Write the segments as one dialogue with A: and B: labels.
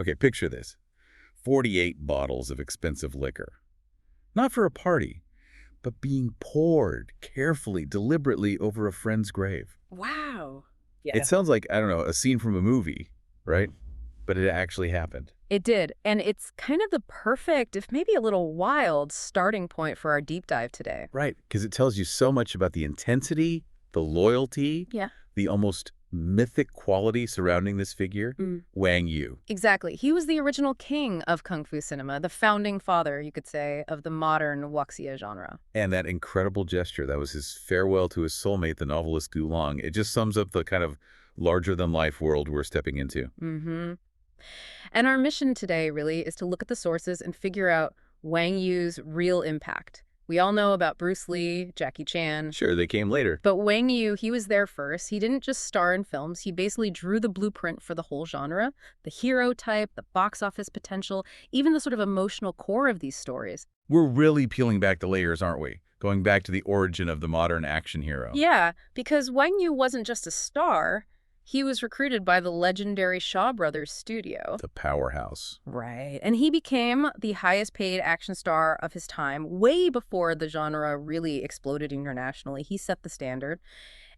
A: Okay, picture this. 48 bottles of expensive liquor. Not for a party, but being poured carefully, deliberately over a friend's grave.
B: Wow. Yeah.
A: It sounds like, I don't know, a scene from a movie, right? But it actually happened.
B: It did. And it's kind of the perfect, if maybe a little wild, starting point for our deep dive today.
A: Right, because it tells you so much about the intensity, the loyalty,
B: Yeah.
A: the almost mythic quality surrounding this figure, Wang Yu.
B: Exactly. He was the original king of Kung Fu cinema, the founding father, you could say, of the modern Wuxia genre.
A: And that incredible gesture, that was his farewell to his soulmate, the novelist Gulong. It just sums up the kind of larger-than-life world we're stepping into.
B: Mm-hmm. And our mission today, really, is to look at the sources and figure out Wang Yu's real impact. We all know about Bruce Lee, Jackie Chan.
A: Sure, they came later.
B: But Wang Yu, he was there first. He didn't just star in films. He basically drew the blueprint for the whole genre, the hero type, the box office potential, even the sort of emotional core of these stories.
A: We're really peeling back the layers, aren't we? Going back to the origin of the modern action hero.
B: Yeah, because Wang Yu wasn't just a star. He was recruited by the legendary Shaw Brothers studio.
A: The powerhouse.
B: Right. And he became the highest paid action star of his time, way before the genre really exploded internationally. He set the standard.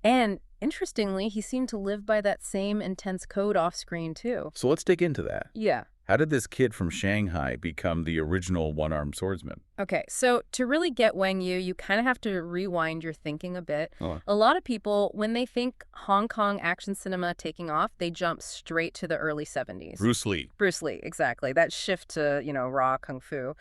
B: And interestingly, he seemed to live by that same intense code off screen, too.
A: So let's dig into that.
B: Yeah.
A: How did this kid from Shanghai become the original one-armed swordsman?
B: Okay, so to really get Wang Yu, you kind of have to rewind your thinking a bit.
A: Oh.
B: A lot of people, when they think Hong Kong action cinema taking off, they jump straight to the early 70s.
A: Bruce Lee.
B: Bruce Lee, exactly. That shift to, raw kung fu.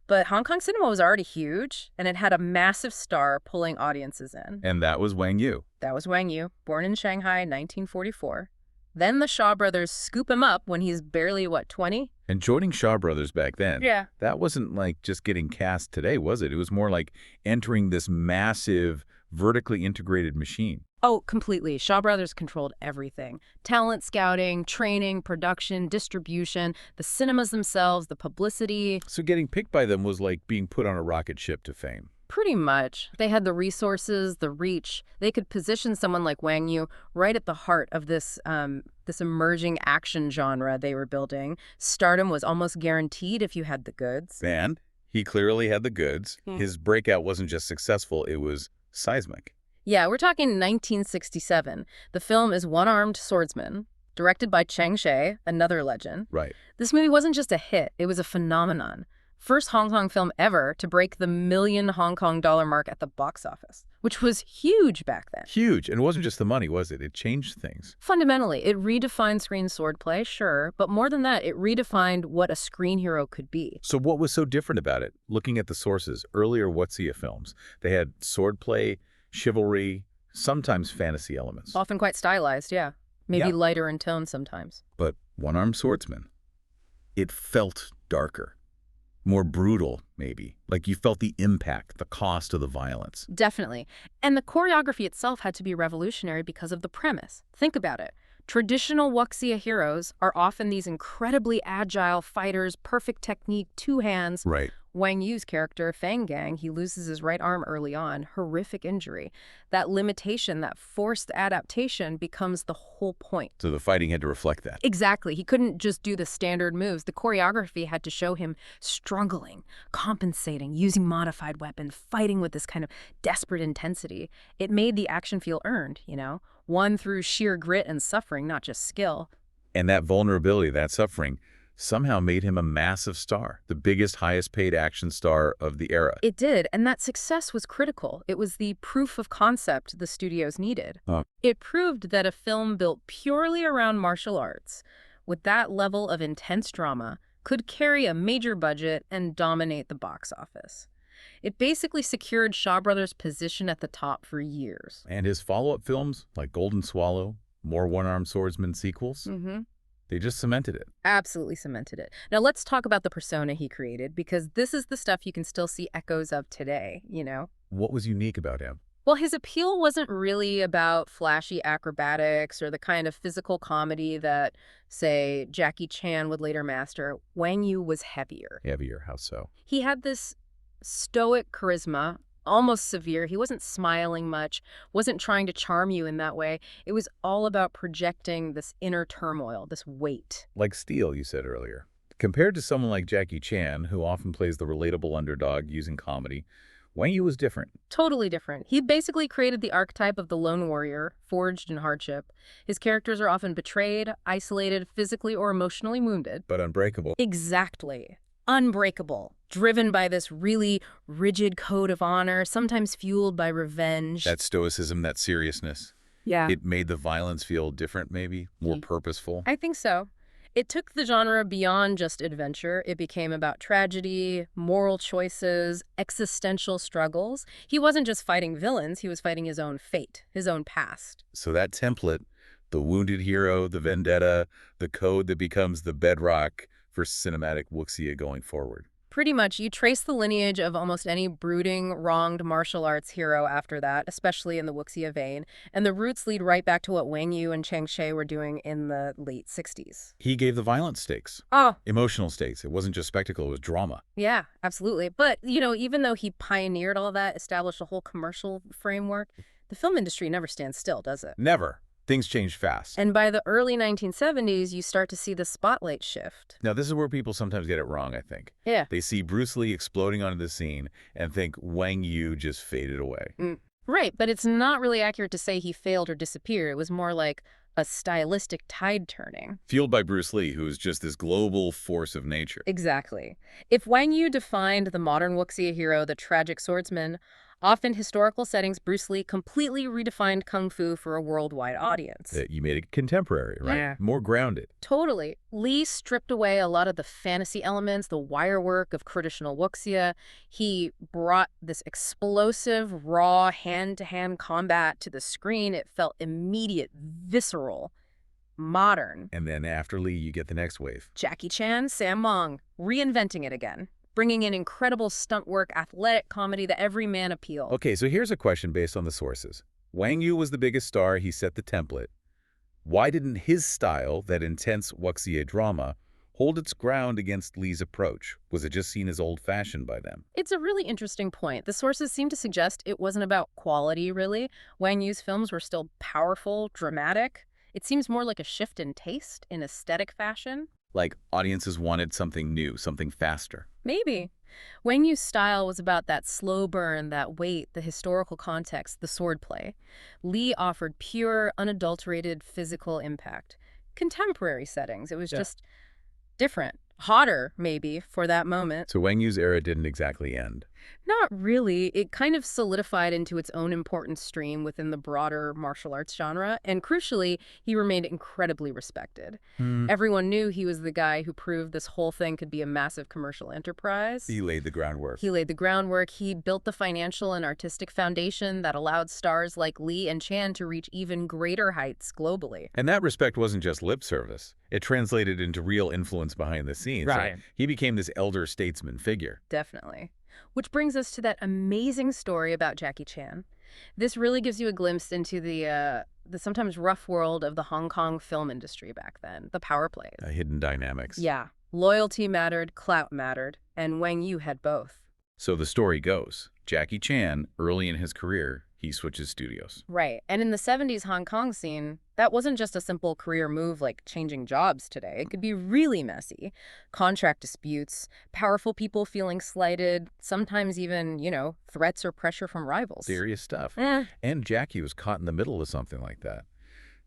B: But Hong Kong cinema was already huge, and it had a massive star pulling audiences in.
A: And that was Wang Yu.
B: That was Wang Yu, born in Shanghai, 1944. Then the Shaw Brothers scoop him up when he's barely, 20?
A: And joining Shaw Brothers back then,
B: Yeah.
A: that wasn't like just getting cast today, was it? It was more like entering this massive, vertically integrated machine.
B: Oh, completely. Shaw Brothers controlled everything. Talent scouting, training, production, distribution, the cinemas themselves, the publicity.
A: So getting picked by them was like being put on a rocket ship to fame.
B: Pretty much. They had the resources, the reach. They could position someone like Wang Yu right at the heart of this emerging action genre they were building. Stardom was almost guaranteed if you had the goods.
A: And he clearly had the goods. His breakout wasn't just successful, it was seismic.
B: Yeah, we're talking 1967. The film is One-Armed Swordsman, directed by Cheng Shi, another legend.
A: Right.
B: This movie wasn't just a hit, it was a phenomenon. First Hong Kong film ever to break the $1 million Hong Kong dollar mark at the box office, which was huge back then.
A: Huge. And it wasn't just the money, was it? It changed things.
B: Fundamentally, it redefined screen swordplay, sure, but more than that, it redefined what a screen hero could be.
A: So what was so different about it? Looking at the sources, earlier Wuxia films, they had swordplay, chivalry, sometimes fantasy elements.
B: Often quite stylized, yeah. Maybe
A: Yeah.
B: lighter in tone sometimes.
A: But One-Armed Swordsman, it felt darker. More brutal, maybe. Like you felt the impact, the cost of the violence.
B: Definitely. And the choreography itself had to be revolutionary because of the premise. Think about it. Traditional Wuxia heroes are often these incredibly agile fighters, perfect technique, two hands.
A: Right.
B: Wang Yu's character, Fang Gang, he loses his right arm early on, horrific injury. That limitation, that forced adaptation becomes the whole point.
A: So the fighting had to reflect that.
B: Exactly. He couldn't just do the standard moves. The choreography had to show him struggling, compensating, using modified weapons, fighting with this kind of desperate intensity. It made the action feel earned, won through sheer grit and suffering, not just skill.
A: And that vulnerability, that suffering, somehow made him a massive star, the biggest, highest-paid action star of the era.
B: It did, and that success was critical. It was the proof of concept the studios needed. It proved that a film built purely around martial arts, with that level of intense drama, could carry a major budget and dominate the box office. It basically secured Shaw Brothers' position at the top for years.
A: And his follow-up films, like Golden Swallow, more One-Armed Swordsman sequels, they just cemented it.
B: Absolutely cemented it. Now let's talk about the persona he created, because this is the stuff you can still see echoes of today,
A: What was unique about him?
B: Well, his appeal wasn't really about flashy acrobatics or the kind of physical comedy that, say, Jackie Chan would later master. Wang Yu was heavier.
A: Heavier, how so?
B: He had this stoic charisma, almost severe. He wasn't smiling much, wasn't trying to charm you in that way. It was all about projecting this inner turmoil, this weight.
A: Like steel, you said earlier. Compared to someone like Jackie Chan, who often plays the relatable underdog using comedy, Wang Yu was different.
B: Totally different. He basically created the archetype of the lone warrior, forged in hardship. His characters are often betrayed, isolated, physically or emotionally wounded.
A: But unbreakable.
B: Exactly. Unbreakable. Driven by this really rigid code of honor, sometimes fueled by revenge.
A: That stoicism, that seriousness.
B: Yeah.
A: It made the violence feel different, maybe? More purposeful?
B: I think so. It took the genre beyond just adventure. It became about tragedy, moral choices, existential struggles. He wasn't just fighting villains, he was fighting his own fate, his own past.
A: So that template, the wounded hero, the vendetta, the code that becomes the bedrock for cinematic Wuxia going forward.
B: Pretty much, you trace the lineage of almost any brooding, wronged martial arts hero after that, especially in the Wuxia vein, and the roots lead right back to what Wang Yu and Chang She were doing in the late 60s.
A: He gave the violent stakes.
B: Oh,
A: Emotional stakes. It wasn't just spectacle, it was drama.
B: yeah, absolutely. But, even though he pioneered all that, established a whole commercial framework, the film industry never stands still, does it?
A: Never. Things changed fast.
B: And by the early 1970s, you start to see the spotlight shift.
A: Now, this is where people sometimes get it wrong, I think.
B: Yeah.
A: They see Bruce Lee exploding onto the scene and think Wang Yu just faded away.
B: Right, but it's not really accurate to say he failed or disappeared. It was more like a stylistic tide turning.
A: Fueled by Bruce Lee, who is just this global force of nature.
B: Exactly. If Wang Yu defined the modern Wuxia hero, the tragic swordsman, often historical settings, Bruce Lee completely redefined Kung Fu for a worldwide audience.
A: You made it contemporary, right?
B: Yeah.
A: More grounded.
B: Totally. Lee stripped away a lot of the fantasy elements, the wire work of traditional Wuxia. He brought this explosive, raw, hand-to-hand combat to the screen. It felt immediate, visceral, modern.
A: And then after Lee, you get the next wave.
B: Jackie Chan, Sam Mong, reinventing it again, bringing in incredible stunt work, athletic comedy, the everyman appeal.
A: Okay, so here's a question based on the sources. Wang Yu was the biggest star. He set the template. Why didn't his style, that intense Wuxia drama, hold its ground against Lee's approach? Was it just seen as old-fashioned by them?
B: It's a really interesting point. The sources seem to suggest it wasn't about quality, really. Wang Yu's films were still powerful, dramatic. It seems more like a shift in taste, in aesthetic fashion.
A: Like audiences wanted something new, something faster.
B: Maybe. Wang Yu's style was about that slow burn, that weight, the historical context, the swordplay. Lee offered pure, unadulterated physical impact. Contemporary settings. It was just different. Hotter, maybe, for that moment.
A: So Wang Yu's era didn't exactly end.
B: Not really. It kind of solidified into its own important stream within the broader martial arts genre, and crucially, he remained incredibly respected. Everyone knew he was the guy who proved this whole thing could be a massive commercial enterprise.
A: He laid the groundwork.
B: He laid the groundwork. He built the financial and artistic foundation that allowed stars like Lee and Chan to reach even greater heights globally.
A: And that respect wasn't just lip service. It translated into real influence behind the scenes.
C: Right.
A: He became this elder statesman figure.
B: Definitely. Which brings us to that amazing story about Jackie Chan. This really gives you a glimpse into the sometimes rough world of the Hong Kong film industry back then, the power plays.
A: Hidden dynamics.
B: Yeah. Loyalty mattered, clout mattered, and Wang Yu had both.
A: So the story goes, Jackie Chan, early in his career, he switches studios.
B: Right. And in the 70s Hong Kong scene, that wasn't just a simple career move like changing jobs today. It could be really messy. Contract disputes, powerful people feeling slighted, sometimes even, threats or pressure from rivals.
A: Serious stuff. And Jackie was caught in the middle of something like that.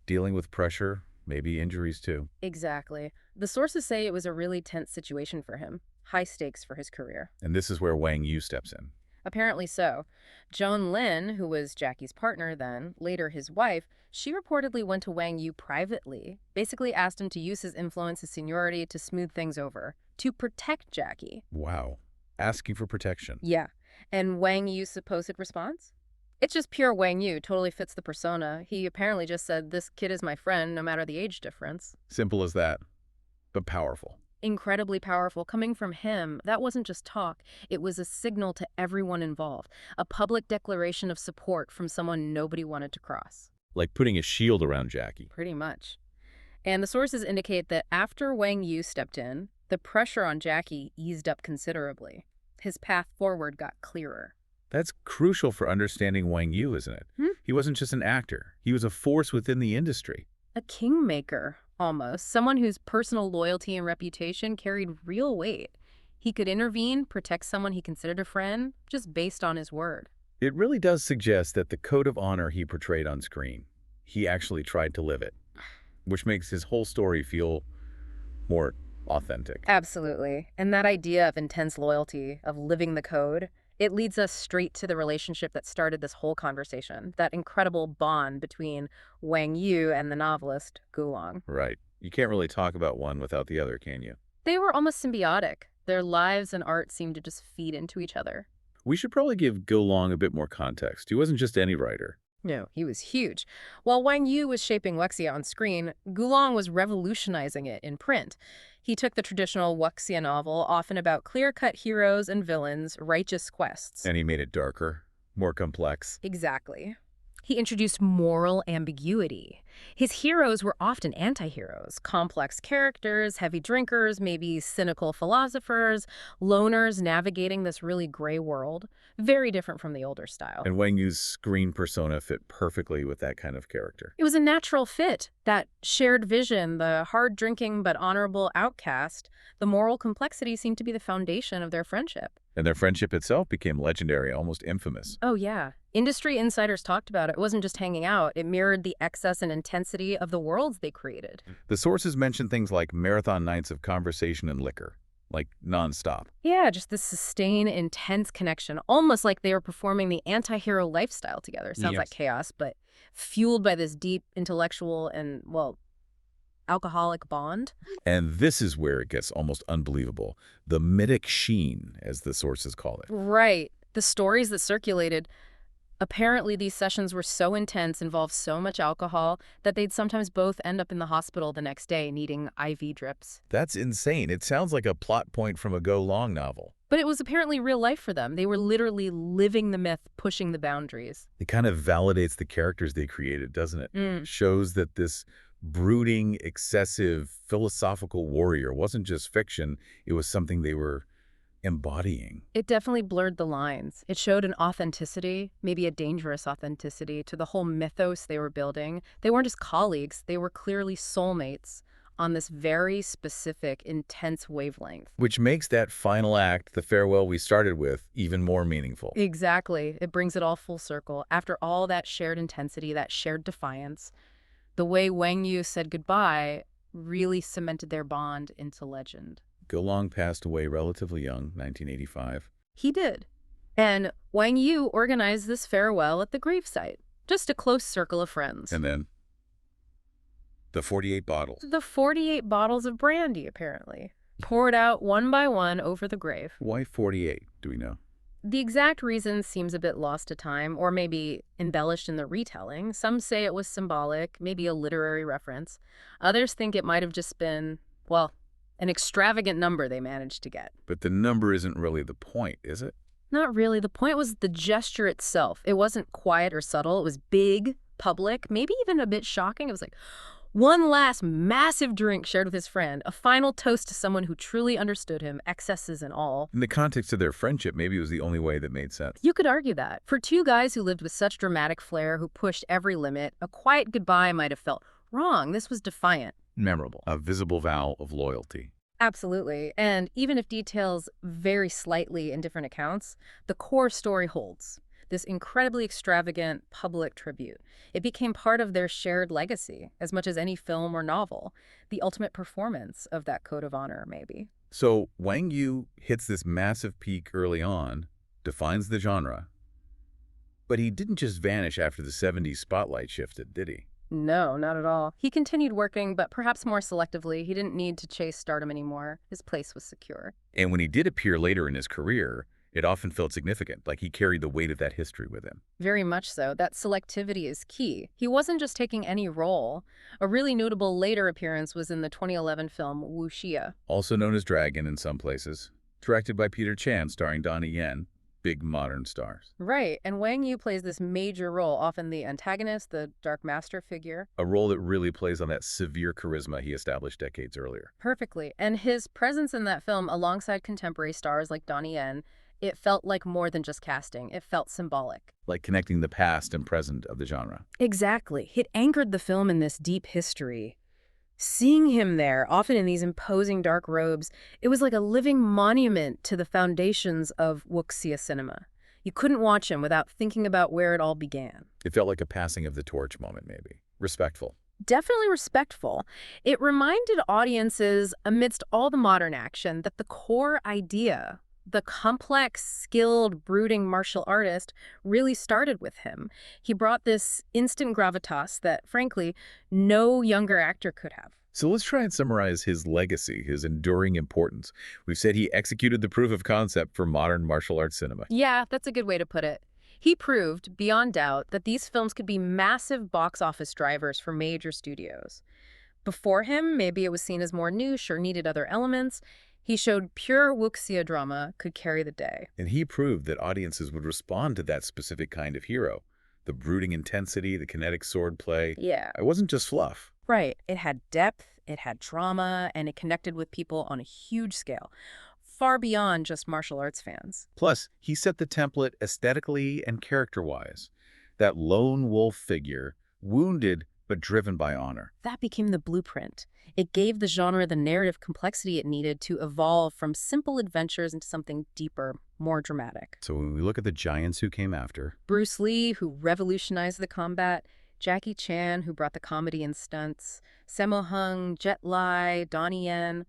A: Dealing with pressure, maybe injuries too.
B: Exactly. The sources say it was a really tense situation for him. High stakes for his career.
A: And this is where Wang Yu steps in.
B: Apparently so. Joan Lin, who was Jackie's partner then, later his wife, she reportedly went to Wang Yu privately, basically asked him to use his influence, his seniority to smooth things over, to protect Jackie.
A: Wow. Asking for protection.
B: Yeah. And Wang Yu's supposed response? It's just pure Wang Yu, totally fits the persona. He apparently just said, "This kid is my friend, no matter the age difference."
A: Simple as that, but powerful.
B: Incredibly powerful. Coming from him, that wasn't just talk. It was a signal to everyone involved, a public declaration of support from someone nobody wanted to cross.
A: Like putting a shield around Jackie.
B: Pretty much. And the sources indicate that after Wang Yu stepped in, the pressure on Jackie eased up considerably. His path forward got clearer.
A: That's crucial for understanding Wang Yu, isn't it?
B: Hmm?
A: He wasn't just an actor. He was a force within the industry.
B: A kingmaker, almost. Someone whose personal loyalty and reputation carried real weight. He could intervene, protect someone he considered a friend, just based on his word.
A: It really does suggest that the code of honor he portrayed on screen, he actually tried to live it, which makes his whole story feel more authentic.
B: Absolutely. And that idea of intense loyalty, of living the code, it leads us straight to the relationship that started this whole conversation, that incredible bond between Wang Yu and the novelist, Gulong.
A: Right. You can't really talk about one without the other, can you?
B: They were almost symbiotic. Their lives and art seemed to just feed into each other.
A: We should probably give Go Long a bit more context. He wasn't just any writer.
B: No, he was huge. While Wang Yu was shaping Wuxia on screen, Gulong was revolutionizing it in print. He took the traditional Wuxia novel, often about clear-cut heroes and villains, righteous quests.
A: And he made it darker, more complex.
B: Exactly. He introduced moral ambiguity. His heroes were often anti-heroes, complex characters, heavy drinkers, maybe cynical philosophers, loners navigating this really gray world. Very different from the older style.
A: And Wang Yu's screen persona fit perfectly with that kind of character.
B: It was a natural fit, that shared vision, the hard-drinking but honorable outcast. The moral complexity seemed to be the foundation of their friendship.
A: And their friendship itself became legendary, almost infamous.
B: Oh, yeah. Industry insiders talked about it. It wasn't just hanging out. It mirrored the excess and intensity of the worlds they created.
A: The sources mention things like marathon nights of conversation and liquor, like nonstop.
B: Yeah, just this sustained, intense connection, almost like they were performing the anti-hero lifestyle together. Sounds like chaos, but fueled by this deep intellectual and, well, alcoholic bond.
A: And this is where it gets almost unbelievable. The mythic sheen, as the sources call it.
B: Right. The stories that circulated. Apparently, these sessions were so intense, involved so much alcohol, that they'd sometimes both end up in the hospital the next day needing IV drips.
A: That's insane. It sounds like a plot point from a Go Long novel.
B: But it was apparently real life for them. They were literally living the myth, pushing the boundaries.
A: It kind of validates the characters they created, doesn't it? Shows that this brooding, excessive, philosophical warrior wasn't just fiction. It was something they were embodying.
B: It definitely blurred the lines. It showed an authenticity, maybe a dangerous authenticity, to the whole mythos they were building. They weren't just colleagues. They were clearly soulmates on this very specific, intense wavelength.
A: Which makes that final act, the farewell we started with, even more meaningful.
B: Exactly. It brings it all full circle. After all that shared intensity, that shared defiance, the way Wang Yu said goodbye really cemented their bond into legend.
A: Go Long passed away relatively young, 1985.
B: He did. And Wang Yu organized this farewell at the gravesite. Just a close circle of friends.
A: And then the 48 bottles.
B: The 48 bottles of brandy, apparently, poured out one by one over the grave.
A: Why 48, do we know?
B: The exact reason seems a bit lost to time, or maybe embellished in the retelling. Some say it was symbolic, maybe a literary reference. Others think it might have just been, well, an extravagant number they managed to get.
A: But the number isn't really the point, is it?
B: Not really. The point was the gesture itself. It wasn't quiet or subtle. It was big, public, maybe even a bit shocking. It was like one last massive drink shared with his friend, a final toast to someone who truly understood him, excesses and all.
A: In the context of their friendship, maybe it was the only way that made sense.
B: You could argue that. For two guys who lived with such dramatic flair, who pushed every limit, a quiet goodbye might have felt wrong. This was defiant.
A: Memorable. A visible vow of loyalty.
B: Absolutely. And even if details vary slightly in different accounts, the core story holds. This incredibly extravagant public tribute. It became part of their shared legacy, as much as any film or novel. The ultimate performance of that code of honor, maybe.
A: So Wang Yu hits this massive peak early on, defines the genre. But he didn't just vanish after the 70s spotlight shifted, did he?
B: No, not at all. He continued working, but perhaps more selectively. He didn't need to chase stardom anymore. His place was secure.
A: And when he did appear later in his career, it often felt significant, like he carried the weight of that history with him.
B: Very much so. That selectivity is key. He wasn't just taking any role. A really notable later appearance was in the 2011 film Wu Xia.
A: Also known as Dragon in some places, directed by Peter Chan, starring Donnie Yen. Big modern stars.
B: Right, and Wang Yu plays this major role, often the antagonist, the dark master figure.
A: A role that really plays on that severe charisma he established decades earlier.
B: Perfectly. And his presence in that film alongside contemporary stars like Donnie Yen, It felt like more than just casting. It felt symbolic.
A: Like connecting the past and present of the genre.
B: Exactly. It anchored the film in this deep history. Seeing him there, often in these imposing dark robes, it was like a living monument to the foundations of Wuxia cinema. You couldn't watch him without thinking about where it all began.
A: It felt like a passing of the torch moment, maybe. Respectful.
B: Definitely respectful. It reminded audiences, amidst all the modern action, that the core idea, the complex, skilled, brooding martial artist, really started with him. He brought this instant gravitas that, frankly, no younger actor could have.
A: So let's try and summarize his legacy, his enduring importance. We've said he executed the proof of concept for modern martial arts cinema.
B: Yeah, that's a good way to put it. He proved, beyond doubt, that these films could be massive box office drivers for major studios. Before him, maybe it was seen as more niche or needed other elements. He showed pure Wuxia drama could carry the day.
A: And he proved that audiences would respond to that specific kind of hero. The brooding intensity, the kinetic swordplay.
B: Yeah.
A: It wasn't just fluff.
B: Right. It had depth, it had drama, and it connected with people on a huge scale, far beyond just martial arts fans.
A: Plus, he set the template aesthetically and character-wise. That lone wolf figure, wounded but driven by honor.
B: That became the blueprint. It gave the genre the narrative complexity it needed to evolve from simple adventures into something deeper, more dramatic.
A: So when we look at the giants who came after,
B: Bruce Lee, who revolutionized the combat, Jackie Chan, who brought the comedy and stunts, Sammo Hung, Jet Li, Donnie Yen,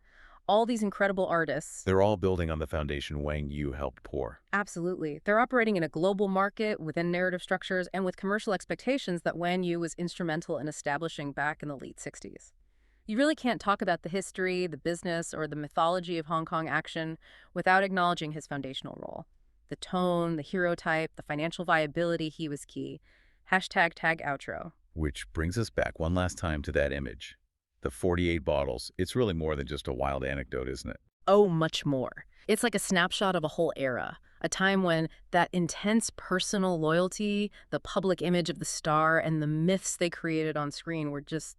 B: all these incredible artists.
A: they're all building on the foundation Wang Yu helped pour.
B: Absolutely. They're operating in a global market within narrative structures and with commercial expectations that Wang Yu was instrumental in establishing back in the late 60s. You really can't talk about the history, the business, or the mythology of Hong Kong action without acknowledging his foundational role. The tone, the hero type, the financial viability, he was key. Hashtag tag outro.
A: Which brings us back one last time to that image. The 48 bottles. It's really more than just a wild anecdote, isn't it?
B: Oh, much more. It's like a snapshot of a whole era, a time when that intense personal loyalty, the public image of the star, and the myths they created on screen were just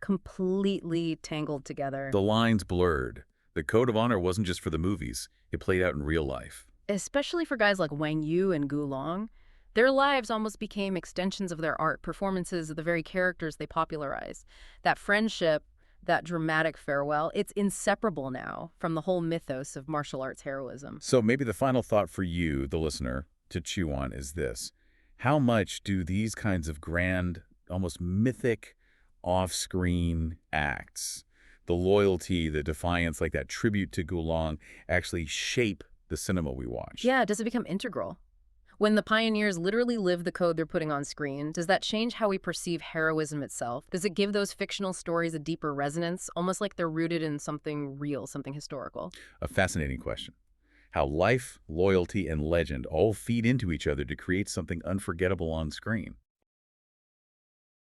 B: completely tangled together.
A: The lines blurred. The code of honor wasn't just for the movies. It played out in real life.
B: Especially for guys like Wang Yu and Gu Long. Their lives almost became extensions of their art, performances of the very characters they popularized. That friendship, that dramatic farewell, it's inseparable now from the whole mythos of martial arts heroism.
A: So maybe the final thought for you, the listener, to chew on is this. How much do these kinds of grand, almost mythic, off-screen acts, the loyalty, the defiance, like that tribute to Gulong, actually shape the cinema we watch?
B: Yeah, does it become integral? When the pioneers literally live the code they're putting on screen, does that change how we perceive heroism itself? Does it give those fictional stories a deeper resonance, almost like they're rooted in something real, something historical?
A: A fascinating question. How life, loyalty, and legend all feed into each other to create something unforgettable on screen.